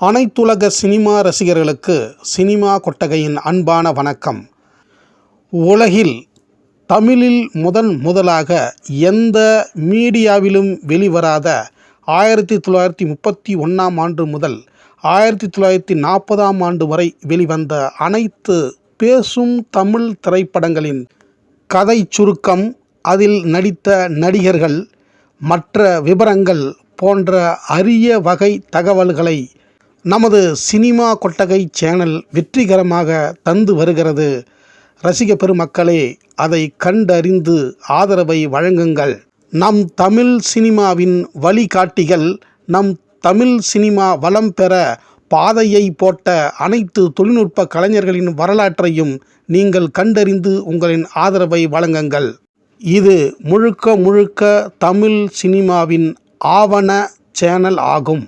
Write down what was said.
அனைத்துலக சினிமா ரசிகர்களுக்கு சினிமா கொட்டகையின் அன்பான வணக்கம். உலகில் தமிழில் முதலாக எந்த மீடியாவிலும் வெளிவராத 1931ஆம் ஆண்டு முதல் 1940ஆம் ஆண்டு வரை வெளிவந்த அனைத்து பேசும் தமிழ் திரைப்படங்களின் கதை சுருக்கம், அதில் நடித்த நடிகர்கள், மற்ற விவரங்கள் போன்ற அரிய வகை தகவல்களை நமது சினிமா கொட்டகை சேனல் வெற்றிகரமாக தந்து வருகிறது. ரசிக பெருமக்களே, அதை கண்டறிந்து ஆதரவை வழங்குங்கள். நம் தமிழ் சினிமாவின் வழிகாட்டிகள், நம் தமிழ் சினிமா வளம் பெற பாதையை போட்ட அனைத்து தொழில்நுட்ப கலைஞர்களின் வரலாற்றையும் நீங்கள் கண்டறிந்து உங்களின் ஆதரவை வழங்குங்கள். இது முழுக்க தமிழ் சினிமாவின் ஆவண சேனல் ஆகும்.